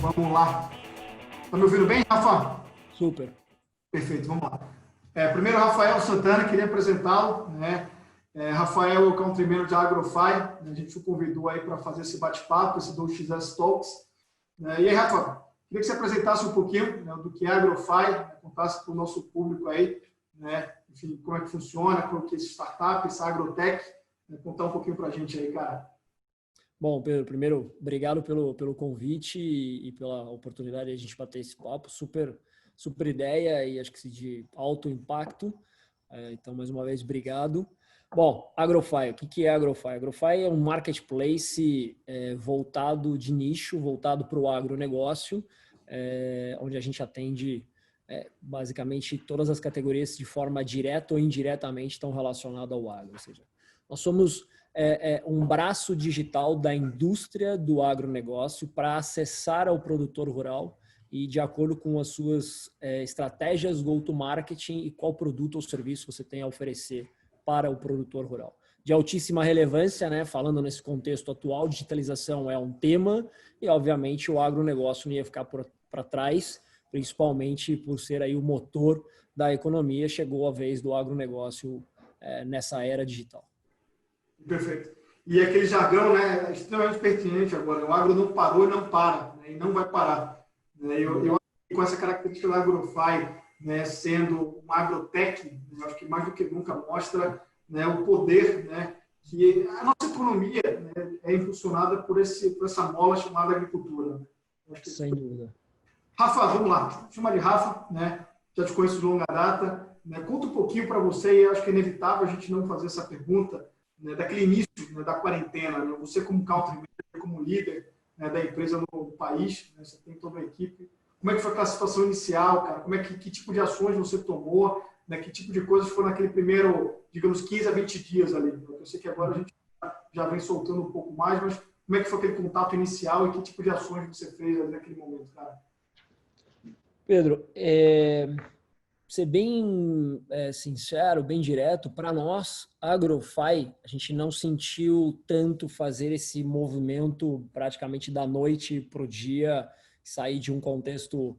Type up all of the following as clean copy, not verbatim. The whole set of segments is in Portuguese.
Vamos lá. Tá me ouvindo bem, Rafa? Super. Perfeito, vamos lá. Primeiro, Rafael Santana, queria apresentá-lo, né? Rafael é o Country Manager de Agrofy, né? A gente o convidou aí para fazer esse bate-papo, esse 2XS Talks. Né? E aí, Rafa, queria que você apresentasse um pouquinho, né, do que é Agrofy, né? Contasse para o nosso público aí, né? Enfim, como é que funciona, como é que é esse startup, essa agrotech, né? Contar um pouquinho para a gente aí, cara. Bom, Pedro, primeiro, obrigado pelo convite e pela oportunidade de a gente bater esse papo. Super ideia e acho que de alto impacto. Então, mais uma vez, obrigado. Bom, Agrofy, o que é Agrofy? Agrofy é um marketplace voltado de nicho, voltado para o agronegócio, onde a gente atende basicamente todas as categorias de forma direta ou indiretamente estão relacionadas ao agro. Ou seja, nós somos um braço digital da indústria do agronegócio para acessar ao produtor rural e de acordo com as suas estratégias go-to-marketing e qual produto ou serviço você tem a oferecer para o produtor rural. De altíssima relevância, né? Falando nesse contexto atual, digitalização é um tema e, obviamente, o agronegócio não ia ficar para trás, principalmente por ser aí o motor da economia. Chegou a vez do agronegócio nessa era digital. Perfeito. E aquele jargão, né, é extremamente pertinente agora. O agro não parou e não para, né, e não vai parar. Né? Eu acho que com essa característica do Agrofy, né, sendo uma agrotech, né, eu acho que mais do que nunca mostra, né, o poder, né, que a nossa economia, né, é impulsionada por essa mola chamada agricultura. Né? Sem dúvida. Rafa, vamos lá. Chama de Rafa, né? Já te conheço de longa data. Né? Conta um pouquinho para você, e eu acho que é inevitável a gente não fazer essa pergunta, né, daquele início, né, da quarentena. Né? Você como country manager, como líder, né, da empresa no país, né? Você tem toda a equipe. Como é que foi aquela situação inicial, cara? Que tipo de ações você tomou? Né? Que tipo de coisas foram naquele primeiro, digamos, 15 a 20 dias ali? Eu sei que agora a gente já vem soltando um pouco mais, mas como é que foi aquele contato inicial e que tipo de ações você fez ali naquele momento, cara? Pedro, ser bem sincero, bem direto, para nós, Agrofy, a gente não sentiu tanto fazer esse movimento praticamente da noite para o dia, sair de um contexto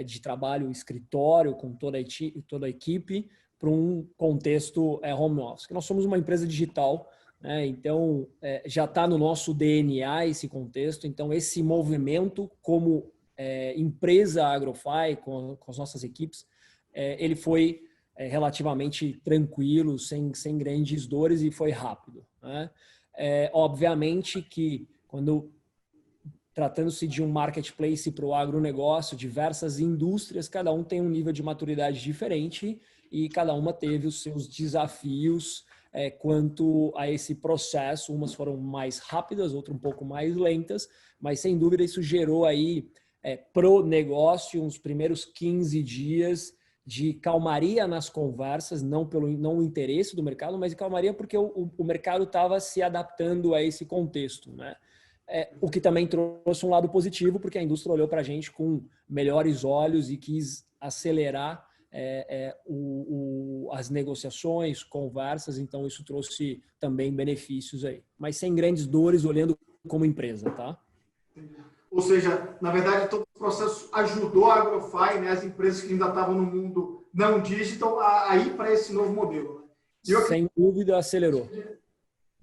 de trabalho escritório com toda a equipe para um contexto home office. Nós somos uma empresa digital, né? Então já está no nosso DNA esse contexto, então esse movimento como empresa Agrofy, com as nossas equipes, ele foi relativamente tranquilo, sem grandes dores e foi rápido. Né? Obviamente que quando tratando-se de um marketplace para o agronegócio, diversas indústrias, cada um tem um nível de maturidade diferente e cada uma teve os seus desafios quanto a esse processo. Umas foram mais rápidas, outras um pouco mais lentas, mas sem dúvida isso gerou aí pro negócio uns primeiros 15 dias de calmaria nas conversas, não o interesse do mercado, mas de calmaria porque o mercado estava se adaptando a esse contexto, né? O que também trouxe um lado positivo, porque a indústria olhou para a gente com melhores olhos e quis acelerar as negociações, conversas, então isso trouxe também benefícios aí. Mas sem grandes dores, olhando como empresa, tá? Ou seja, na verdade, todo o processo ajudou a Agrofy, né, as empresas que ainda estavam no mundo não digital, a ir para esse novo modelo. Né? Sem dúvida, acelerou.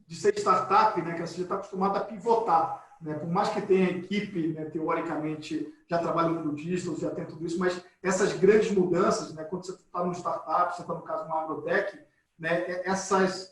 De ser startup, né, que você já está acostumado a pivotar. Né? Por mais que tenha equipe, né, teoricamente, já trabalha no mundo digital, já tem tudo isso, mas essas grandes mudanças, né, quando você está num startup, você está, no caso, numa agrotech, né, essas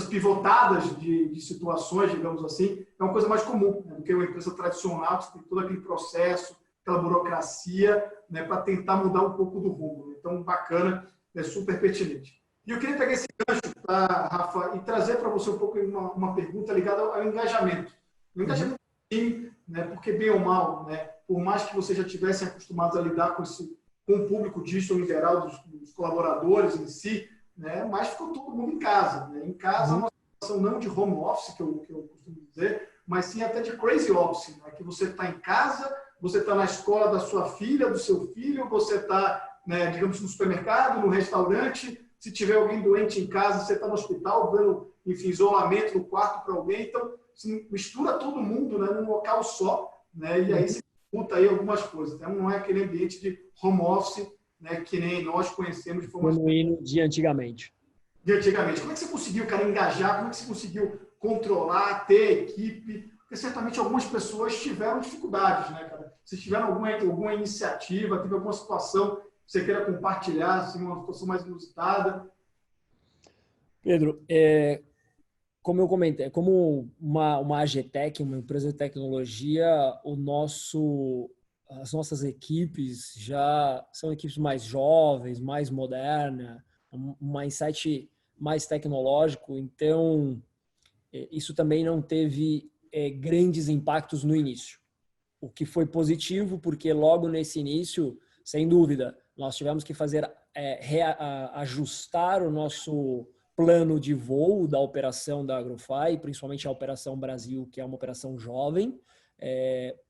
pivotadas de situações, digamos assim, é uma coisa mais comum, né, do que uma empresa tradicional, que você tem todo aquele processo, aquela burocracia, né, para tentar mudar um pouco do rumo. Então, bacana, é super pertinente. E eu queria pegar esse gancho, tá, Rafa, e trazer para você um pouco uma pergunta ligada ao engajamento. O engajamento do time, né, porque bem ou mal, né, por mais que vocês já tivessem acostumados a lidar com o público digital em geral, dos colaboradores em si, né, mas ficou todo mundo em casa. Né? Em casa, uma situação não de home office, que eu costumo dizer, mas sim até de crazy office, né? Que você está em casa, você está na escola da sua filha, do seu filho, você está, né, digamos, no supermercado, no restaurante, se tiver alguém doente em casa, você está no hospital, dando, enfim, isolamento no quarto para alguém. Então, se mistura todo mundo, né, num local só, né, e aí você dificulta aí algumas coisas. Então, não é aquele ambiente de home office, né, que nem nós conhecemos de forma genuíno de antigamente. de antigamente. Como é que você conseguiu, cara, engajar? Como é que você conseguiu controlar, ter equipe? Porque certamente algumas pessoas tiveram dificuldades, né, cara? Vocês tiveram alguma iniciativa, teve alguma situação que você queira compartilhar, assim, uma situação mais inusitada? Pedro, como eu comentei, como uma AGTech, uma empresa de tecnologia, as nossas equipes já são equipes mais jovens, mais modernas, um mindset mais tecnológico, então isso também não teve grandes impactos no início. O que foi positivo, porque logo nesse início, sem dúvida, nós tivemos que fazer ajustar o nosso plano de voo da operação da Agrofy, principalmente a Operação Brasil, que é uma operação jovem,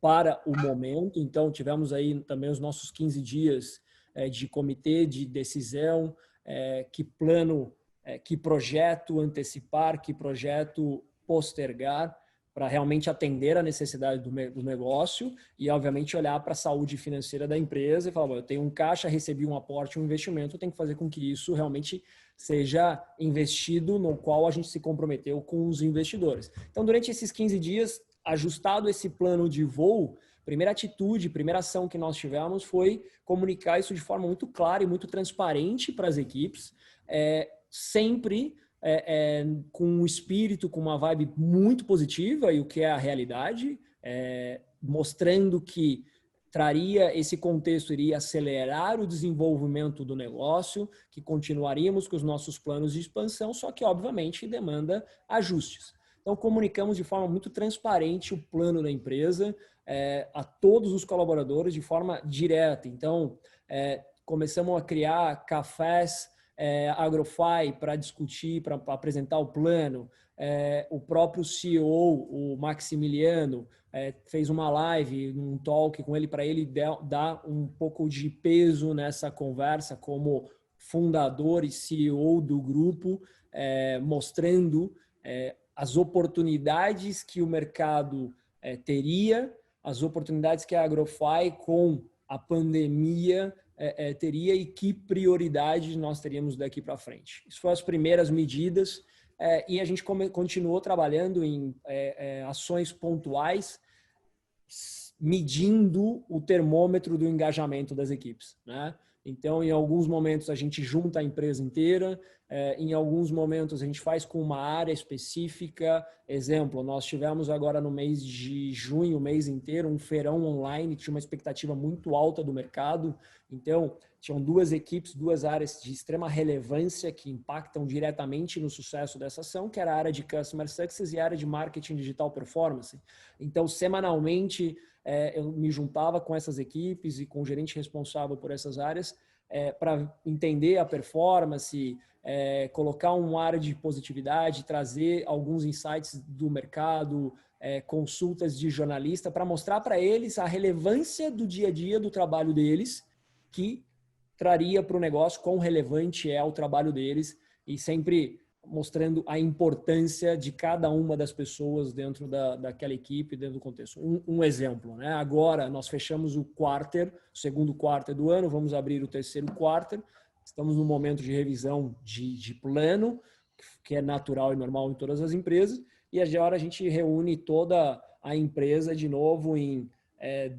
para o momento. Então, tivemos aí também os nossos 15 dias de comitê de decisão, que plano, que projeto antecipar, que projeto postergar, para realmente atender a necessidade do negócio e, obviamente, olhar para a saúde financeira da empresa e falar, eu tenho um caixa, recebi um aporte, um investimento, eu tenho que fazer com que isso realmente seja investido no qual a gente se comprometeu com os investidores. Então, durante esses 15 dias, ajustado esse plano de voo, primeira atitude, primeira ação que nós tivemos foi comunicar isso de forma muito clara e muito transparente para as equipes, sempre com um espírito, com uma vibe muito positiva, e o que é a realidade, mostrando que traria esse contexto, iria acelerar o desenvolvimento do negócio, que continuaríamos com os nossos planos de expansão, só que, obviamente, demanda ajustes. Então, comunicamos de forma muito transparente o plano da empresa a todos os colaboradores de forma direta. Então, começamos a criar cafés Agrofy para discutir, para apresentar o plano. O próprio CEO, o Maximiliano, fez uma live, um talk com ele, para ele dar um pouco de peso nessa conversa como fundador e CEO do grupo, mostrando as oportunidades que o mercado teria, as oportunidades que a Agrofy com a pandemia teria e que prioridade nós teríamos daqui para frente. Isso foram as primeiras medidas e a gente continuou trabalhando em ações pontuais, medindo o termômetro do engajamento das equipes, né? Então, em alguns momentos a gente junta a empresa inteira, em alguns momentos a gente faz com uma área específica. Exemplo, nós tivemos agora no mês de junho, o mês inteiro, um feirão online que tinha uma expectativa muito alta do mercado. Então, tinham duas equipes, duas áreas de extrema relevância que impactam diretamente no sucesso dessa ação, que era a área de Customer Success e a área de Marketing Digital Performance. Então, semanalmente, eu me juntava com essas equipes e com o gerente responsável por essas áreas para entender a performance, colocar uma área de positividade, trazer alguns insights do mercado, consultas de jornalista para mostrar para eles a relevância do dia a dia do trabalho deles, que traria para o negócio quão relevante é o trabalho deles, e sempre mostrando a importância de cada uma das pessoas dentro daquela equipe, dentro do contexto. Um exemplo, né? Agora nós fechamos o segundo quarter do ano, vamos abrir o terceiro quarter, estamos no momento de revisão de plano, que é natural e normal em todas as empresas, e agora a gente reúne toda a empresa de novo em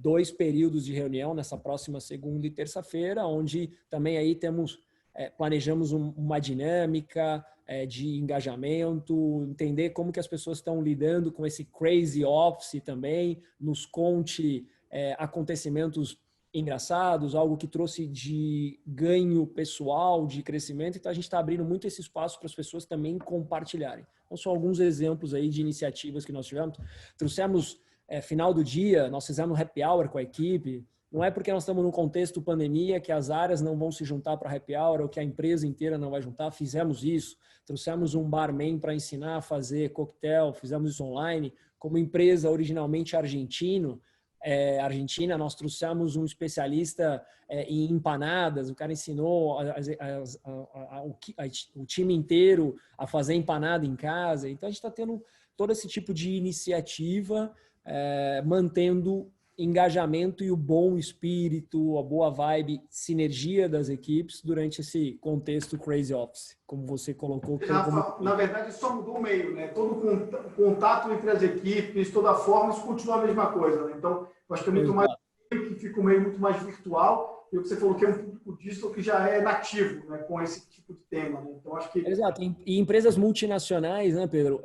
2 períodos de reunião, nessa próxima segunda e terça-feira, onde também aí planejamos uma dinâmica de engajamento, entender como que as pessoas estão lidando com esse crazy office também, nos conte acontecimentos engraçados, algo que trouxe de ganho pessoal, de crescimento. Então, a gente está abrindo muito esse espaço para as pessoas também compartilharem. Então, são alguns exemplos aí de iniciativas que nós tivemos. Trouxemos, final do dia, nós fizemos um happy hour com a equipe. Não é porque nós estamos num contexto pandemia que as áreas não vão se juntar para happy hour ou que a empresa inteira não vai juntar. Fizemos isso. Trouxemos um barman para ensinar a fazer coquetel. Fizemos isso online. Como empresa originalmente argentina, nós trouxemos um especialista em empanadas. O cara ensinou o time inteiro a fazer empanada em casa. Então, a gente está tendo todo esse tipo de iniciativa, mantendo engajamento e o bom espírito, a boa vibe, sinergia das equipes durante esse contexto Crazy Office, como você colocou. Na verdade, só mudou o meio, né? Todo o contato entre as equipes, toda a forma, isso continua a mesma coisa, né? Então, eu acho que é muito mais que fica um meio muito mais virtual, e o que você falou que é um público digital que já é nativo, né, com esse tipo de tema, né? Então, acho que... Exato. E empresas multinacionais, né, Pedro,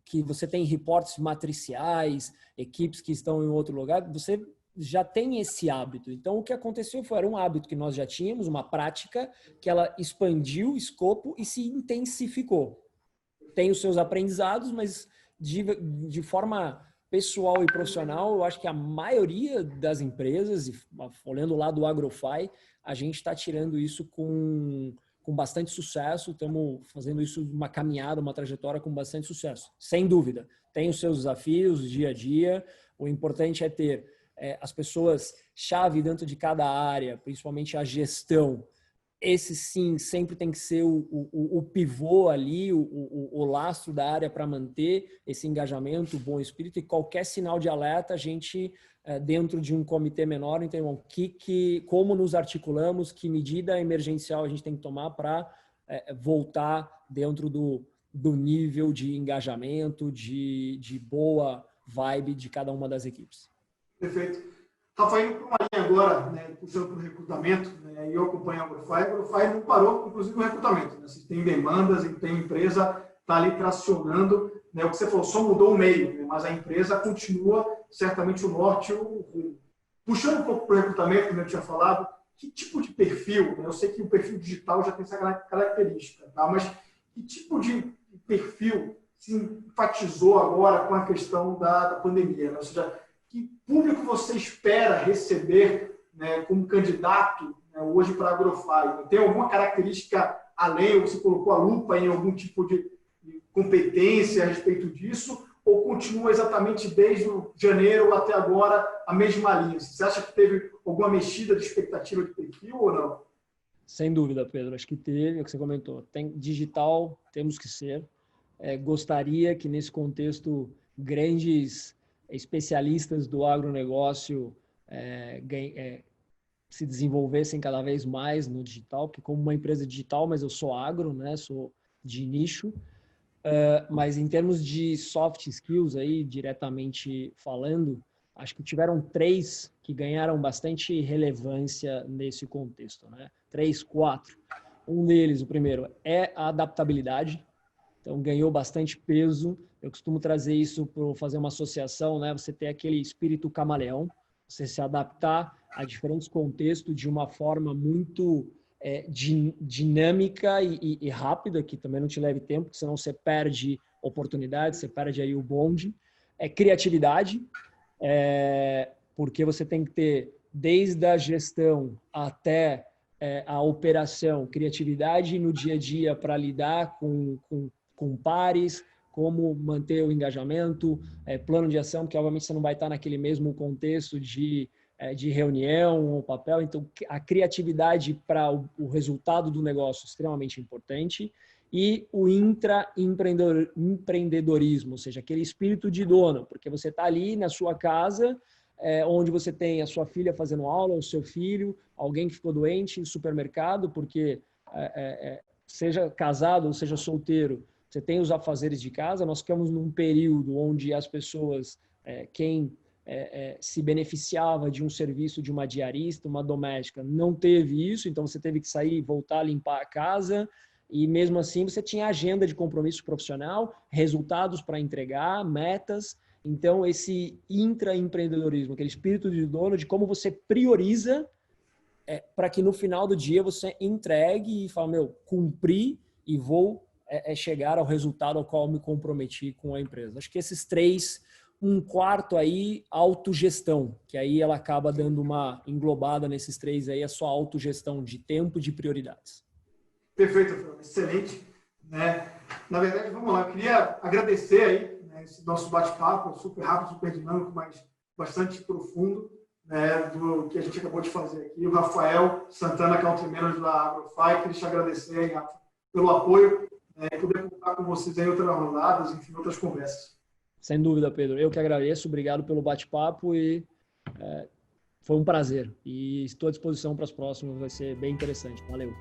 que você tem reportes matriciais, equipes que estão em outro lugar, você já tem esse hábito. Então, o que aconteceu era um hábito que nós já tínhamos, uma prática que ela expandiu o escopo e se intensificou. Tem os seus aprendizados, mas de forma pessoal e profissional, eu acho que a maioria das empresas, olhando lá do AgroFi, a gente está tirando isso com bastante sucesso, estamos fazendo isso uma caminhada, uma trajetória com bastante sucesso, sem dúvida. Tem os seus desafios dia a dia, o importante é ter as pessoas chave dentro de cada área, principalmente a gestão. Esse sim sempre tem que ser o pivô ali, o lastro da área para manter esse engajamento, o bom espírito, e qualquer sinal de alerta a gente, dentro de um comitê menor, então, como nos articulamos, que medida emergencial a gente tem que tomar para voltar dentro do nível de engajamento, de boa vibe de cada uma das equipes. Perfeito. Rafael, indo para uma linha agora, né, puxando para o recrutamento, né, e eu acompanho a AgroFi não parou, inclusive, no recrutamento. Né? Você tem demandas e tem empresa está ali tracionando, né, o que você falou, só mudou o meio, né, mas a empresa continua certamente o norte e o rumo. Puxando um pouco para o recrutamento, como eu tinha falado, que tipo de perfil, né, eu sei que o perfil digital já tem essa característica, tá, mas que tipo de perfil se enfatizou agora com a questão da pandemia? Né? Ou seja, que público você espera receber, né, como candidato, né, hoje para a AgroFi? Tem alguma característica além, ou você colocou a lupa em algum tipo de competência a respeito disso, ou continua exatamente desde janeiro até agora a mesma linha? Você acha que teve alguma mexida de expectativa de perfil ou não? Sem dúvida, Pedro. Acho que teve, é o que você comentou. Tem digital, temos que ser. Gostaria que nesse contexto grandes especialistas do agronegócio se desenvolvessem cada vez mais no digital, porque como uma empresa digital, mas eu sou agro, né? Sou de nicho, mas em termos de soft skills aí, diretamente falando, acho que tiveram 3 que ganharam bastante relevância nesse contexto, né? 3, 4. Um deles, o primeiro, é a adaptabilidade. Então, ganhou bastante peso. Eu costumo trazer isso para fazer uma associação, né? Você ter aquele espírito camaleão, você se adaptar a diferentes contextos de uma forma muito dinâmica e rápida, que também não te leve tempo, porque senão você perde oportunidades, você perde aí o bonde. Criatividade, porque você tem que ter, desde a gestão até a operação, criatividade no dia a dia para lidar com pares, como manter o engajamento, plano de ação, porque obviamente você não vai estar naquele mesmo contexto de reunião ou papel, então a criatividade para o resultado do negócio é extremamente importante, e o intraempreendedorismo, ou seja, aquele espírito de dono, porque você está ali na sua casa, onde você tem a sua filha fazendo aula, o seu filho, alguém que ficou doente no supermercado, porque seja casado ou seja solteiro, você tem os afazeres de casa. Nós ficamos num período onde as pessoas, quem se beneficiava de um serviço de uma diarista, uma doméstica, não teve isso, então você teve que sair e voltar a limpar a casa, e mesmo assim você tinha agenda de compromisso profissional, resultados para entregar, metas. Então esse intraempreendedorismo, aquele espírito de dono, de como você prioriza para que no final do dia você entregue e fala, cumpri e vou chegar ao resultado ao qual me comprometi com a empresa. Acho que esses 3, um quarto aí, autogestão, que aí ela acaba dando uma englobada nesses 3 aí, a sua autogestão de tempo e de prioridades. Perfeito, Fernando. Excelente. Né? Na verdade, vamos lá, eu queria agradecer aí, né, esse nosso bate-papo, super rápido, super dinâmico, mas bastante profundo, né, do que a gente acabou de fazer aqui. O Rafael Santana, Country Manager da AgroFi, queria te agradecer aí, Rafa, pelo apoio, e poder contar com vocês em outras rodadas, enfim, outras conversas. Sem dúvida, Pedro. Eu que agradeço. Obrigado pelo bate-papo e Foi um prazer e estou à disposição para as próximas, vai ser bem interessante. Valeu.